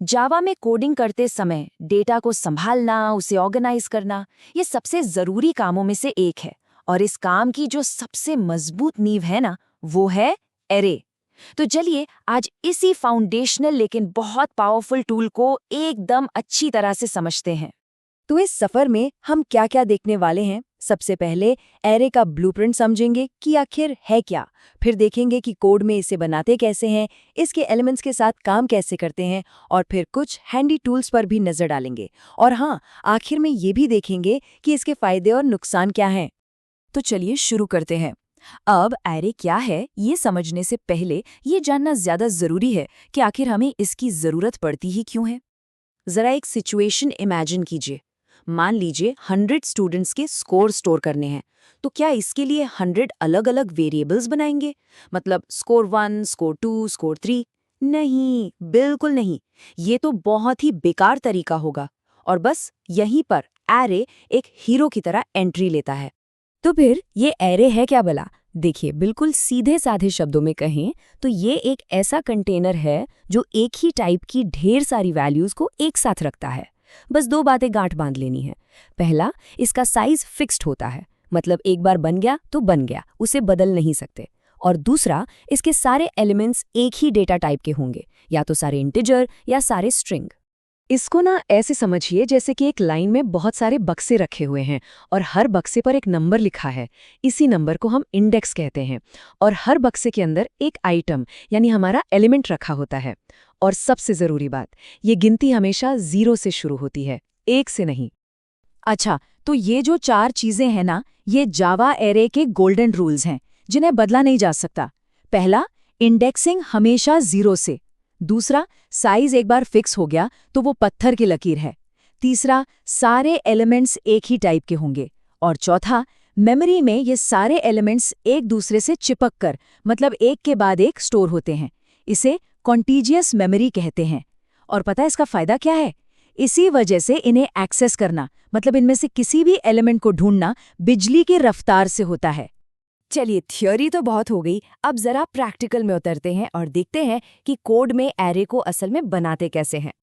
जावा में कोडिंग करते समय डेटा को संभालना, उसे ऑर्गेनाइज करना, ये सबसे जरूरी कामों में से एक है। और इस काम की जो सबसे मजबूत नींव है ना, वो है एरे। तो चलिए आज इसी फाउंडेशनल लेकिन बहुत पावरफुल टूल को एकदम अच्छी तरह से समझते हैं। तो इस सफर में हम क्या-क्या देखने वाले हैं? सबसे पहले एरे का ब्लूप्रिंट समझेंगे कि आखिर है क्या। फिर देखेंगे कि कोड में इसे बनाते कैसे हैं, इसके एलिमेंट्स के साथ काम कैसे करते हैं, और फिर कुछ हैंडी टूल्स पर भी नजर डालेंगे। और हाँ, आखिर में ये भी देखेंगे कि इसके फायदे और नुकसान क्या हैं। तो चलिए शुरू करते हैं। अब एरे क्या है, ये समझने से पहले ये जानना ज्यादा जरूरी है कि आखिर हमें इसकी जरूरत पड़ती ही क्यों है। जरा एक सिचुएशन इमेजिन कीजिए। मान लीजिए 100 स्टूडेंट्स के स्कोर स्टोर करने हैं, तो क्या इसके लिए 100 अलग अलग वेरिएबल्स बनाएंगे? मतलब स्कोर 1, स्कोर 2, स्कोर 3? नहीं, बिल्कुल नहीं। ये तो बहुत ही बेकार तरीका होगा। और बस यहीं पर एरे एक हीरो की तरह एंट्री लेता है। तो फिर ये एरे है क्या भला? देखिए, बिल्कुल सीधे साधे शब्दों में कहें तो ये एक ऐसा कंटेनर है जो एक ही टाइप की ढेर सारी वैल्यूज को एक साथ रखता है। बस दो बातें गांठ बांध लेनी है। पहला, इसका साइज फिक्स्ड होता है, मतलब एक बार बन गया तो बन गया, उसे बदल नहीं सकते। और दूसरा, इसके सारे एलिमेंट्स एक ही डेटा टाइप के होंगे, या तो सारे इंटिजर या सारे स्ट्रिंग। इसको ना ऐसे समझिए जैसे कि एक लाइन में बहुत सारे बक्से रखे हुए हैं और हर बक्से पर एक नंबर लिखा है। इसी नंबर को हम इंडेक्स कहते हैं। और हर बक्से के अंदर एक आइटम यानी हमारा एलिमेंट रखा होता है। और सबसे जरूरी बात, ये गिनती हमेशा 0 से शुरू होती है, 1 से नहीं। अच्छा, तो ये जो 4 चीजें हैं ना, ये जावा एरे के गोल्डन रूल्स हैं, जिन्हें बदला नहीं जा सकता। पहला, इंडेक्सिंग हमेशा 0 से। दूसरा, साइज एक बार फिक्स हो गया तो वो पत्थर की लकीर है। तीसरा, सारे एलिमेंट्स एक ही टाइप के होंगे। और चौथा, मेमोरी में ये सारे एलिमेंट्स एक दूसरे से चिपक कर, मतलब एक के बाद एक स्टोर होते हैं। इसे कॉन्टीजियस मेमोरी कहते हैं। और पता है इसका फायदा क्या है? इसी वजह से इन्हें एक्सेस करना, मतलब इनमें से किसी भी एलिमेंट को ढूंढना, बिजली की रफ्तार से होता है। चलिए, थ्योरी तो बहुत हो गई, अब जरा प्रैक्टिकल में उतरते हैं और देखते हैं कि कोड में एरे को असल में बनाते कैसे हैं।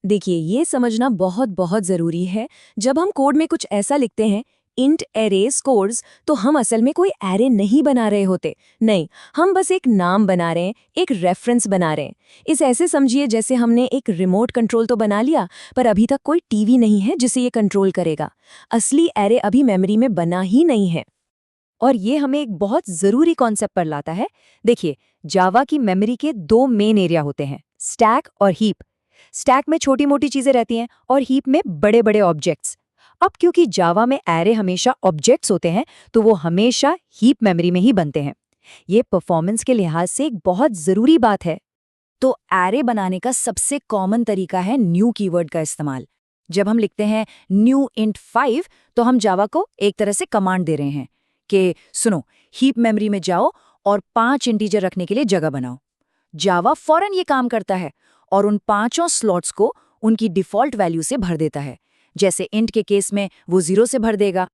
देखिए, ये समझना बहुत बहुत जरूरी है। जब हम कोड में कुछ ऐसा लिखते हैं, इंट एरे स्कोर्स, तो हम असल में कोई एरे नहीं बना रहे होते। नहीं, हम बस एक नाम बना रहे हैं, एक रेफरेंस बना रहे हैं। इस ऐसे समझिए जैसे हमने एक रिमोट कंट्रोल तो बना लिया, पर अभी तक कोई टीवी नहीं है जिसे ये कंट्रोल करेगा। असली एरे अभी मेमोरी में बना ही नहीं है। और ये हमें एक बहुत ज़रूरी कॉन्सेप्ट पर लाता है। देखिए, जावा की मेमोरी के 2 मेन एरिया होते हैं, स्टैक और हीप। स्टैक में छोटी-मोटी चीज़ें रहती हैं और हीप में बड़े-बड़े ऑब्जेक्ट्स। अब क्योंकि जावा में एरे हमेशा ऑब्जेक्ट्स होते हैं, तो वो हमेशा हीप मेमोरी में ही बनते हैं। ये परफॉर्मेंस के लिहाज से एक बहुत ज़रूरी बात है। तो एरे बनाने का सबसे कॉमन तरीका है न्यू कीवर्ड का इस्तेमाल। जब हम लिखते हैं न्यू इंट 5, तो हम जावा को एक तरह से कमांड दे रहे हैं कि सुनो, हीप मेमोरी में जाओ और 5 इंटीजर रखने के लिए जगह बनाओ। जावा फौरन ये काम करता है और उन 5 स्लॉट्स को उनकी डिफ़ॉल्ट वैल्यू से भर देता है। जैसे इंट के केस में वो 0 से भर देगा।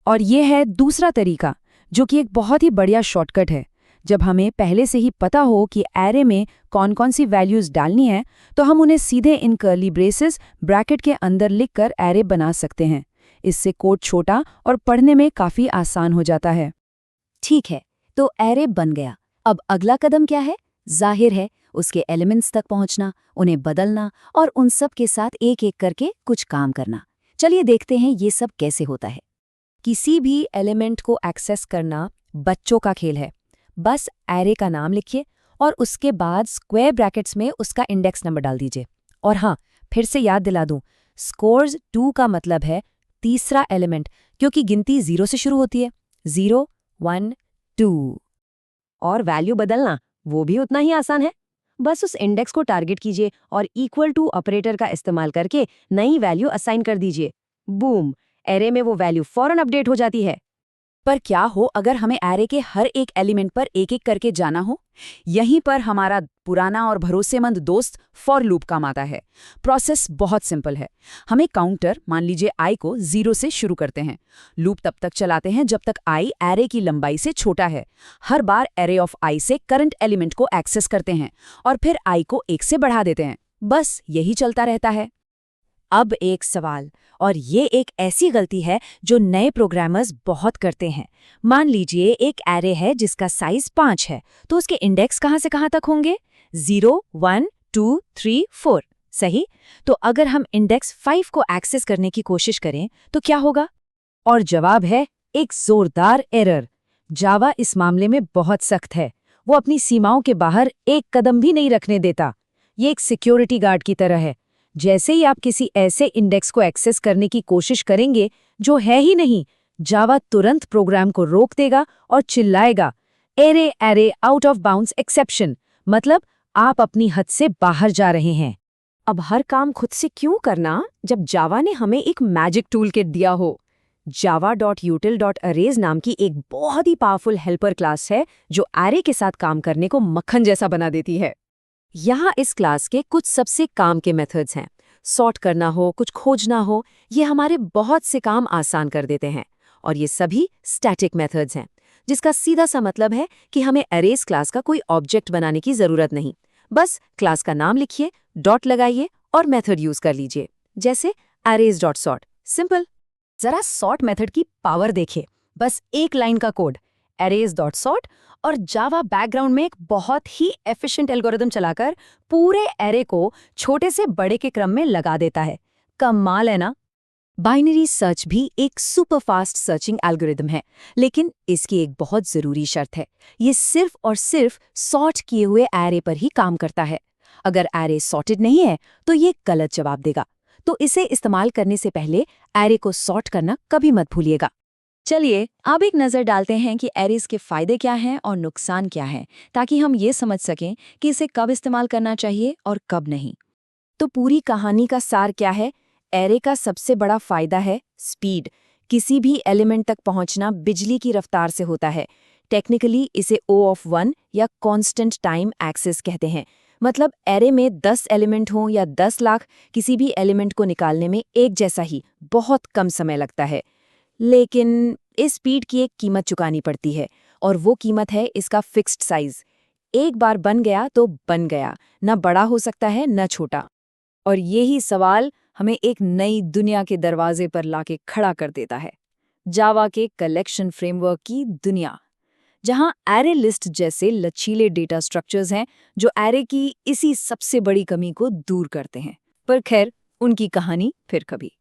और ये है दूसरा तरीका, जो कि एक बहुत ही बढ़िया शॉर्टकट है। जब हमें पहले से ही पता हो कि एरे में कौन-कौन सी वैल्यूज डालनी है, तो हम उन्हें सीधे इन कर्ली ब्रेसेस ब्रैकेट के अंदर लिखकर एरे बना सकते हैं। इससे कोड छोटा और पढ़ने में काफी आसान हो जाता है। ठीक है, तो एरे बन गया। अब अगला कदम क्या है? जाहिर है, उसके एलिमेंट्स तक पहुंचना, उन्हें बदलना और उन सब के साथ एक-एक करके कुछ काम करना। चलिए देखते हैं ये सब कैसे होता है। किसी भी एलिमेंट को एक्सेस करना बच्चों का खेल है। बस एरे का नाम लिखिए और उसके बाद स्क्वायर ब्रैकेट्स में उसका इंडेक्स नंबर डाल दीजिए। और हाँ, फिर से याद दिला दूं, स्कोर्स 2 का मतलब है तीसरा एलिमेंट, क्योंकि गिनती 0 से शुरू होती है। 0, 1, 2। और वैल्यू बदलना वो भी उतना ही आसान है। बस उस इंडेक्स को टारगेट कीजिए और इक्वल टू ऑपरेटर का इस्तेमाल करके नई वैल्यू असाइन कर दीजिए। बूम, एरे में वो वैल्यू फौरन अपडेट हो जाती है। पर क्या हो अगर हमें एरे के हर एक एलिमेंट पर एक-एक करके जाना हो? यहीं पर हमारा पुराना और भरोसेमंद दोस्त फॉर लूप काम आता है। प्रोसेस बहुत सिंपल है। हमें काउंटर, मान लीजिए i को 0 से शुरू करते हैं। लूप तब तक चलाते हैं जब तक i एरे की लंबाई से छोटा है। हर बार एरे ऑफ i से करंट एलिमेंट को एक्सेस करते हैं और फिर i को 1 से बढ़ा देते हैं। बस यही चलता रहता है। अब एक सवाल, और ये एक ऐसी गलती है जो नए प्रोग्रामर्स बहुत करते हैं। मान लीजिए एक एरे है जिसका साइज 5 है, तो उसके इंडेक्स कहाँ से कहाँ तक होंगे? 0, 1, 2, 3, 4, सही? तो अगर हम इंडेक्स 5 को एक्सेस करने की कोशिश करें तो क्या होगा? और जवाब है एक जोरदार एरर। जावा इस मामले में बहुत सख्त है। वो अपनी सीमाओं के बाहर एक कदम भी नहीं रखने देता। ये एक सिक्योरिटी गार्ड की तरह है। जैसे ही आप किसी ऐसे इंडेक्स को एक्सेस करने की कोशिश करेंगे जो है ही नहीं, जावा तुरंत प्रोग्राम को रोक देगा और चिल्लाएगा, array array out of bounds exception, मतलब आप अपनी हद से बाहर जा रहे हैं। अब हर काम खुद से क्यों करना जब जावा ने हमें एक मैजिक टूल किट दिया हो? java.util.arrays नाम की एक बहुत ही पावरफुल हेल्पर क्लास है जो एरे के साथ काम करने को मक्खन जैसा बना देती है। यहाँ इस क्लास के कुछ सबसे काम के मेथड्स हैं। सॉर्ट करना हो, कुछ खोजना हो, ये हमारे बहुत से काम आसान कर देते हैं। और ये सभी स्टैटिक मेथड्स हैं, जिसका सीधा सा मतलब है कि हमें अरेज क्लास का कोई ऑब्जेक्ट बनाने की जरूरत नहीं। बस क्लास का नाम लिखिए, डॉट लगाइए और मेथड यूज कर लीजिए, जैसे arrays.sort। सिंपल। जरा सॉर्ट मेथड की पावर देखिए। बस एक लाइन का कोड, arrays.sort, और जावा बैकग्राउंड में एक बहुत ही एफिशिएंट एल्गोरिदम चलाकर पूरे एरे को छोटे से बड़े के क्रम में लगा देता है। कमाल है ना? बाइनरी सर्च भी एक सुपर फास्ट सर्चिंग एल्गोरिदम है, लेकिन इसकी एक बहुत जरूरी शर्त है। ये सिर्फ और सिर्फ सॉर्ट किए हुए एरे पर ही काम करता है। अगर एरे सॉर्टेड नहीं है तो ये गलत जवाब देगा। तो इसे इस्तेमाल करने से पहले एरे को सॉर्ट करना कभी मत भूलिएगा। चलिए अब एक नज़र डालते हैं कि एरेज के फायदे क्या हैं और नुकसान क्या हैं, ताकि हम ये समझ सकें कि इसे कब इस्तेमाल करना चाहिए और कब नहीं। तो पूरी कहानी का सार क्या है? एरे का सबसे बड़ा फायदा है स्पीड। किसी भी एलिमेंट तक पहुंचना बिजली की रफ्तार से होता है। टेक्निकली इसे O(1) या कांस्टेंट टाइम एक्सेस कहते हैं। मतलब एरे में 10 एलिमेंट हों या 10 लाख, किसी भी एलिमेंट को निकालने में एक जैसा ही बहुत कम समय लगता है। लेकिन इस स्पीड की एक कीमत चुकानी पड़ती है, और वो कीमत है इसका फिक्स्ड साइज। एक बार बन गया तो बन गया, न बड़ा हो सकता है न छोटा। और यही सवाल हमें एक नई दुनिया के दरवाजे पर लाके खड़ा कर देता है, जावा के कलेक्शन फ्रेमवर्क की दुनिया, जहां एरे लिस्ट जैसे लचीले डेटा स्ट्रक्चर्स हैं जो एरे की इसी सबसे बड़ी कमी को दूर करते हैं। पर खैर, उनकी कहानी फिर कभी।